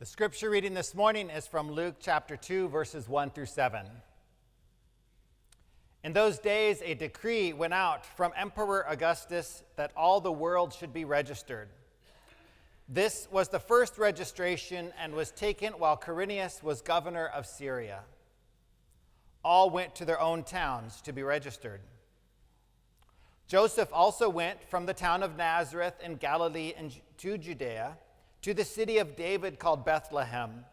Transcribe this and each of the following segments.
The scripture reading this morning is from Luke chapter 2, verses 1 through 7. In those days, a decree went out from Emperor Augustus that all the world should be registered. This was the first registration and was taken while Quirinius was governor of Syria. All went to their own towns to be registered. Joseph also went from the town of Nazareth in Galilee to Judea, to the city of David called Bethlehem,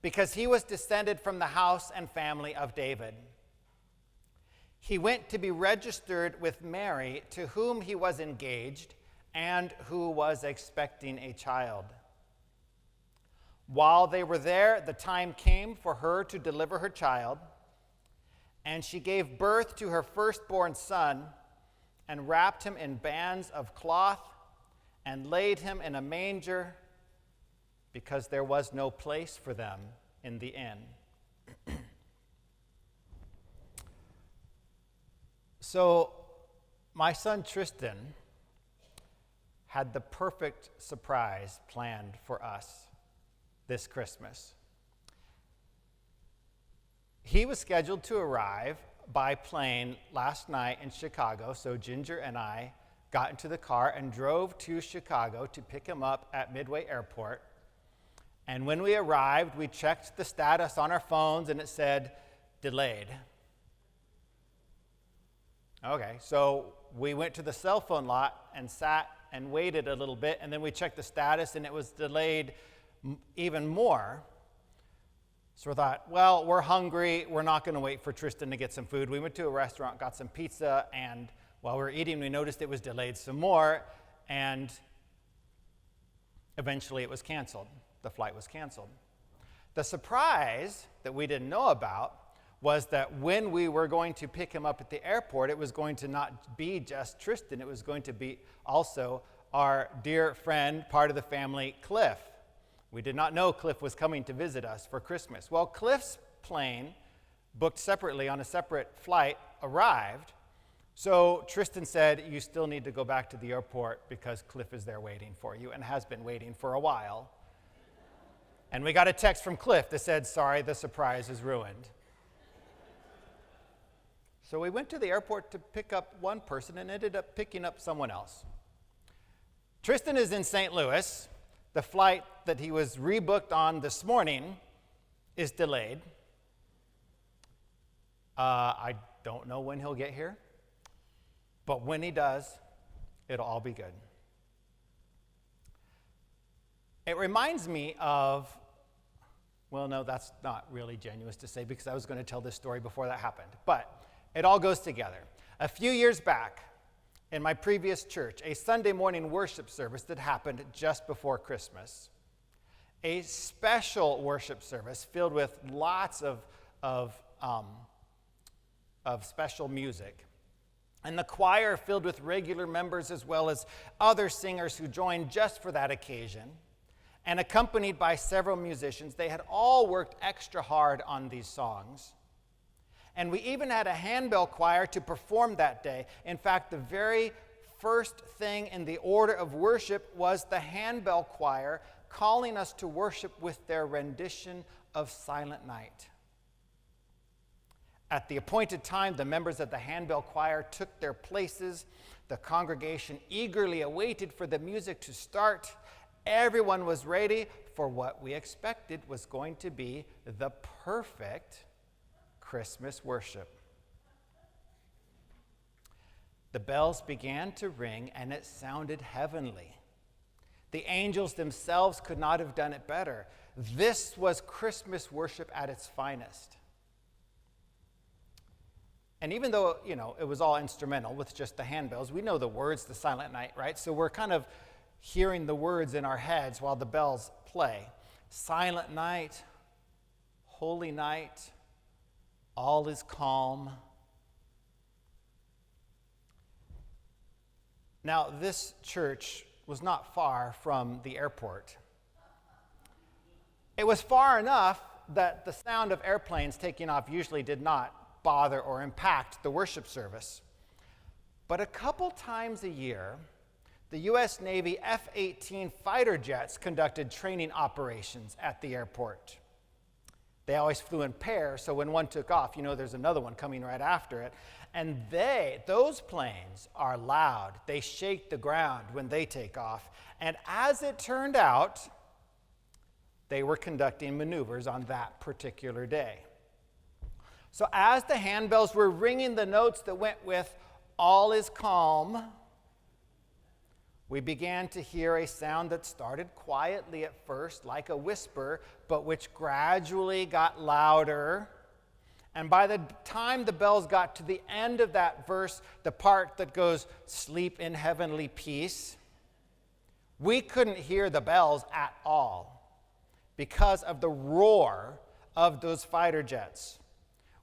because he was descended from the house and family of David. He went to be registered with Mary, to whom he was engaged and who was expecting a child. While they were there, the time came for her to deliver her child, and she gave birth to her firstborn son and wrapped him in bands of cloth and laid him in a manger, because there was no place for them in the inn. So my son Tristan had the perfect surprise planned for us this Christmas. He was scheduled to arrive by plane last night in Chicago, so Ginger and I got into the car and drove to Chicago to pick him up at Midway Airport. And when we arrived, we checked the status on our phones, and it said, delayed. Okay, so we went to the cell phone lot and sat and waited a little bit, and then we checked the status, and it was delayed even more. So we thought, well, we're hungry. We're not going to wait for Tristan to get some food. We went to a restaurant, got some pizza, and while we were eating, we noticed it was delayed some more, and eventually it was canceled. The flight was canceled. The surprise that we didn't know about was that when we were going to pick him up at the airport, it was going to not be just Tristan. It was going to be also our dear friend, part of the family, Cliff. We did not know Cliff was coming to visit us for Christmas. Well, Cliff's plane, booked separately on a separate flight, arrived. So Tristan said, you still need to go back to the airport because Cliff is there waiting for you and has been waiting for a while. And we got a text from Cliff that said, sorry, the surprise is ruined. So we went to the airport to pick up one person and ended up picking up someone else. Tristan is in St. Louis. The flight that he was rebooked on this morning is delayed. I don't know when he'll get here, but when he does, it'll all be good. It reminds me of, well, no, that's not really genuine to say because I was going to tell this story before that happened, but it all goes together. A few years back in my previous church, a Sunday morning worship service that happened just before Christmas, a special worship service filled with lots of special music. And the choir filled with regular members as well as other singers who joined just for that occasion. And accompanied by several musicians, they had all worked extra hard on these songs. And we even had a handbell choir to perform that day. In fact, the very first thing in the order of worship was the handbell choir calling us to worship with their rendition of Silent Night. At the appointed time, the members of the handbell choir took their places. The congregation eagerly awaited for the music to start. Everyone was ready for what we expected was going to be the perfect Christmas worship. The bells began to ring, and it sounded heavenly. The angels themselves could not have done it better. This was Christmas worship at its finest. And even though, it was all instrumental with just the handbells, we know the words, the Silent Night, right? So we're kind of hearing the words in our heads while the bells play. Silent night, holy night, all is calm. Now, this church was not far from the airport. It was far enough that the sound of airplanes taking off usually did not bother or impact the worship service. But a couple times a year, the U.S. Navy F-18 fighter jets conducted training operations at the airport. They always flew in pairs, so when one took off, there's another one coming right after it. And those planes are loud. They shake the ground when they take off. And as it turned out, they were conducting maneuvers on that particular day. So as the handbells were ringing the notes that went with "All is calm," we began to hear a sound that started quietly at first, like a whisper, but which gradually got louder. And by the time the bells got to the end of that verse, the part that goes, "Sleep in heavenly peace," we couldn't hear the bells at all because of the roar of those fighter jets.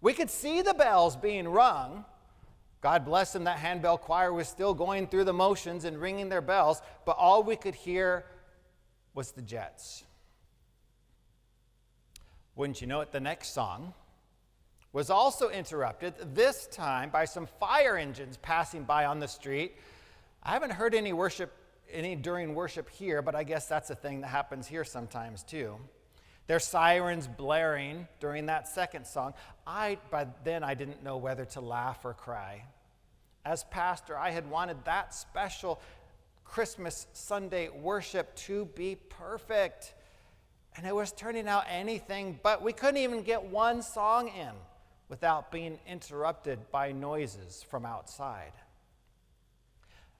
We could see the bells being rung. God bless them, that handbell choir was still going through the motions and ringing their bells, but all we could hear was the jets. Wouldn't you know it, the next song was also interrupted, this time by some fire engines passing by on the street. I haven't heard any during worship here, but I guess that's a thing that happens here sometimes too. Their sirens blaring during that second song. By then I didn't know whether to laugh or cry. As pastor, I had wanted that special Christmas Sunday worship to be perfect. And it was turning out anything, but we couldn't even get one song in without being interrupted by noises from outside.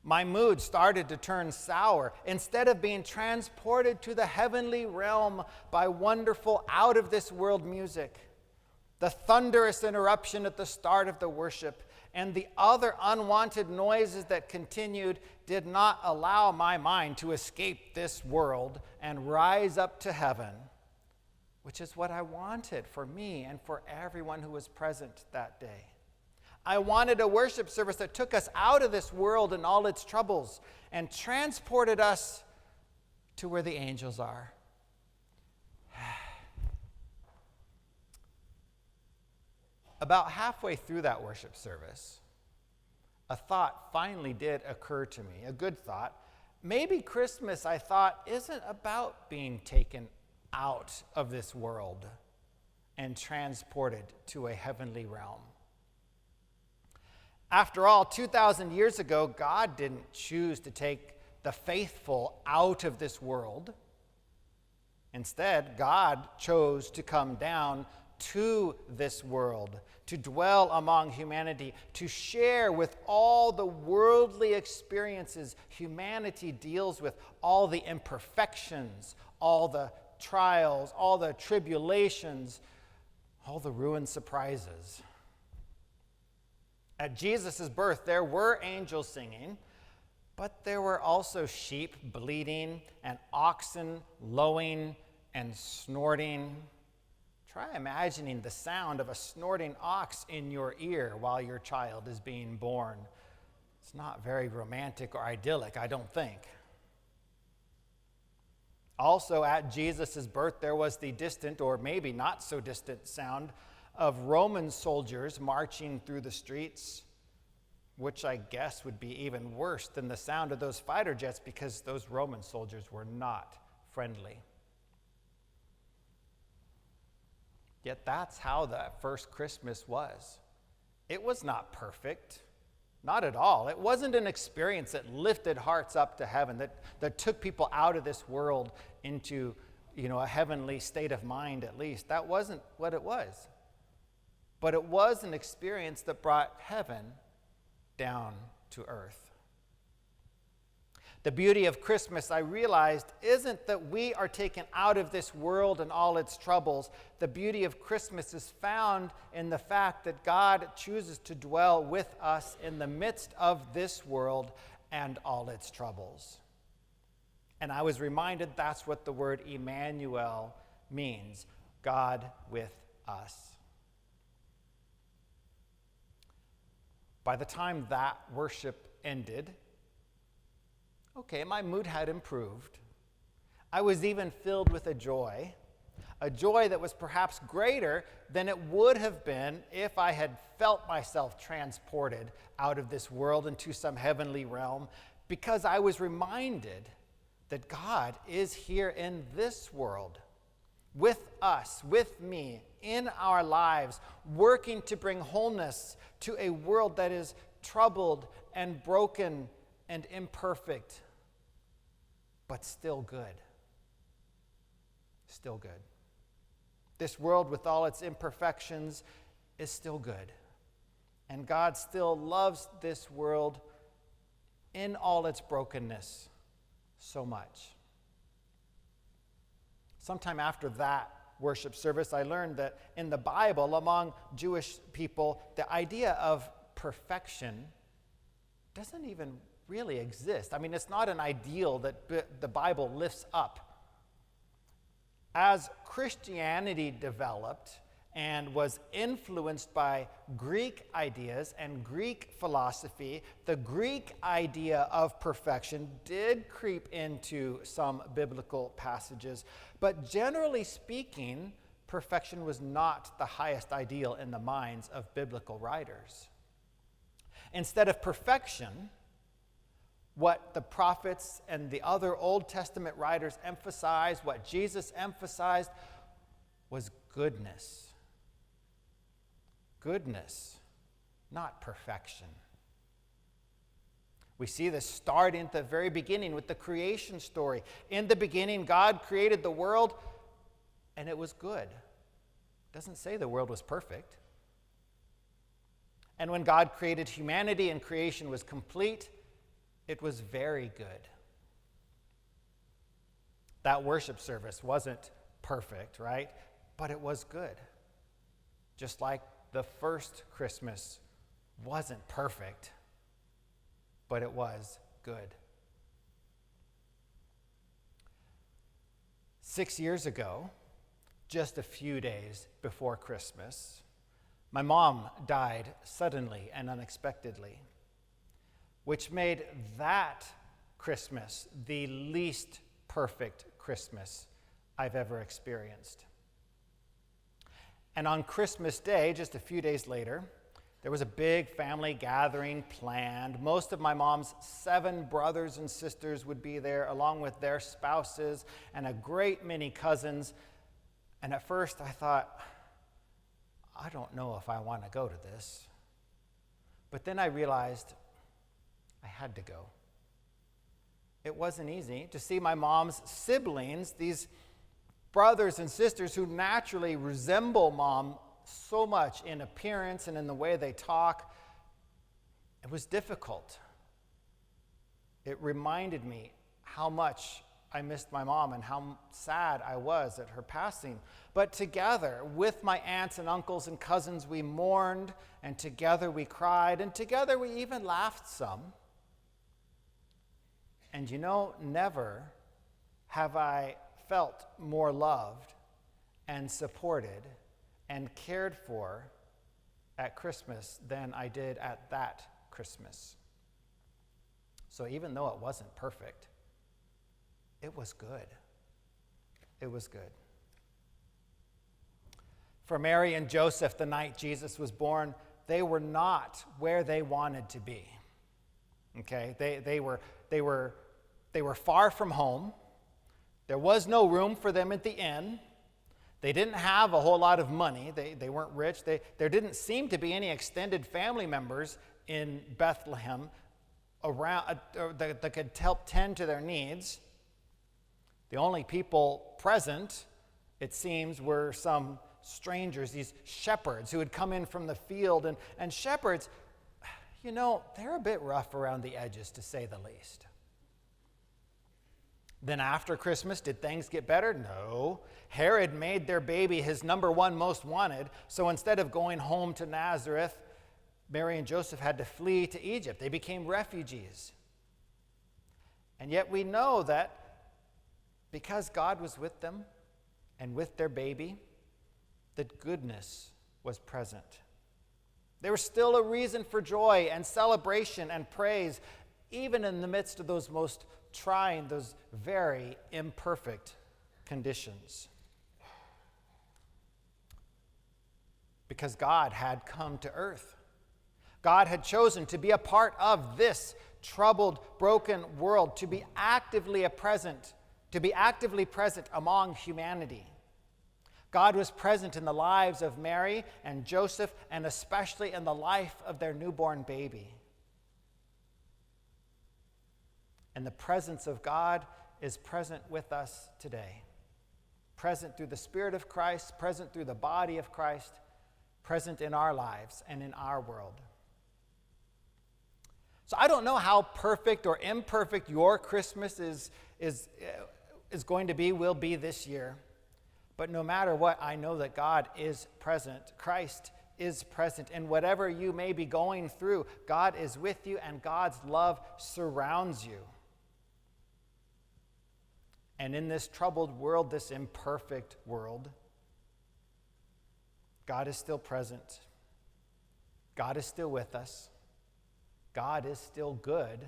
My mood started to turn sour. Instead of being transported to the heavenly realm by wonderful, out-of-this-world music, the thunderous interruption at the start of the worship and the other unwanted noises that continued did not allow my mind to escape this world and rise up to heaven, which is what I wanted for me and for everyone who was present that day. I wanted a worship service that took us out of this world and all its troubles and transported us to where the angels are. About halfway through that worship service, a thought finally did occur to me, a good thought. Maybe Christmas, I thought, isn't about being taken out of this world and transported to a heavenly realm. After all, 2,000 years ago, God didn't choose to take the faithful out of this world. Instead, God chose to come down to this world, to dwell among humanity, to share with all the worldly experiences humanity deals with, all the imperfections, all the trials, all the tribulations, all the ruined surprises. At Jesus' birth, there were angels singing, but there were also sheep bleating and oxen lowing and snorting. Try imagining the sound of a snorting ox in your ear while your child is being born. It's not very romantic or idyllic, I don't think. Also, at Jesus' birth, there was the distant, or maybe not so distant, sound of Roman soldiers marching through the streets, which I guess would be even worse than the sound of those fighter jets because those Roman soldiers were not friendly. Yet that's how the first Christmas was. It was not perfect, not at all. It wasn't an experience that lifted hearts up to heaven, that took people out of this world into, a heavenly state of mind at least. That wasn't what it was. But it was an experience that brought heaven down to earth. The beauty of Christmas, I realized, isn't that we are taken out of this world and all its troubles. The beauty of Christmas is found in the fact that God chooses to dwell with us in the midst of this world and all its troubles. And I was reminded that's what the word Emmanuel means, God with us. By the time that worship ended, my mood had improved. I was even filled with a joy that was perhaps greater than it would have been if I had felt myself transported out of this world into some heavenly realm, because I was reminded that God is here in this world, with us, with me, in our lives, working to bring wholeness to a world that is troubled and broken and imperfect, but still good. Still good. This world, with all its imperfections, is still good. And God still loves this world in all its brokenness so much. Sometime after that worship service, I learned that in the Bible, among Jewish people, the idea of perfection doesn't even really exist. I mean, it's not an ideal that the Bible lifts up. As Christianity developed and was influenced by Greek ideas and Greek philosophy, the Greek idea of perfection did creep into some biblical passages. But generally speaking, perfection was not the highest ideal in the minds of biblical writers. Instead of perfection, what the prophets and the other Old Testament writers emphasized, what Jesus emphasized, was goodness. Goodness, not perfection. We see this starting at the very beginning with the creation story. In the beginning, God created the world, and it was good. It doesn't say the world was perfect. And when God created humanity and creation was complete, it was very good. That worship service wasn't perfect, right? But it was good. Just like the first Christmas wasn't perfect, but it was good. 6 years ago, just a few days before Christmas, my mom died suddenly and unexpectedly, which made that Christmas the least perfect Christmas I've ever experienced. And on Christmas Day, just a few days later, there was a big family gathering planned. Most of my mom's 7 brothers and sisters would be there, along with their spouses and a great many cousins. And at first I thought, I don't know if I want to go to this. But then I realized I had to go. It wasn't easy to see my mom's siblings, these brothers and sisters who naturally resemble mom so much in appearance and in the way they talk. It was difficult. It reminded me how much I missed my mom and how sad I was at her passing. But together, with my aunts and uncles and cousins, we mourned, and together we cried, and together we even laughed some. And you know, never have I felt more loved and supported and cared for at Christmas than I did at that Christmas. So even though it wasn't perfect, it was good. It was good. For Mary and Joseph, the night Jesus was born, they were not where they wanted to be. Okay? They were far from home. There was no room for them at the inn. They didn't have a whole lot of money. They weren't rich. There didn't seem to be any extended family members in Bethlehem around that could help tend to their needs. The only people present, it seems, were some strangers, these shepherds who had come in from the field. And shepherds, you know, they're a bit rough around the edges, to say the least. Then after Christmas, did things get better? No. Herod made their baby his number 1 most wanted, so instead of going home to Nazareth, Mary and Joseph had to flee to Egypt. They became refugees. And yet we know that because God was with them and with their baby, that goodness was present. There was still a reason for joy and celebration and praise, even in the midst of those most trying, those very imperfect conditions. Because God had come to earth. God had chosen to be a part of this troubled, broken world to be actively present among humanity. God was present in the lives of Mary and Joseph, and especially in the life of their newborn baby. And the presence of God is present with us today. Present through the Spirit of Christ, present through the body of Christ, present in our lives and in our world. So I don't know how perfect or imperfect your Christmas is going to be, will be this year. But no matter what, I know that God is present. Christ is present. And whatever you may be going through, God is with you, and God's love surrounds you. And in this troubled world, this imperfect world, God is still present. God is still with us. God is still good.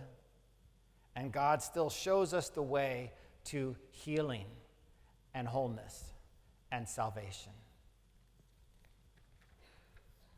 And God still shows us the way to healing and wholeness and salvation.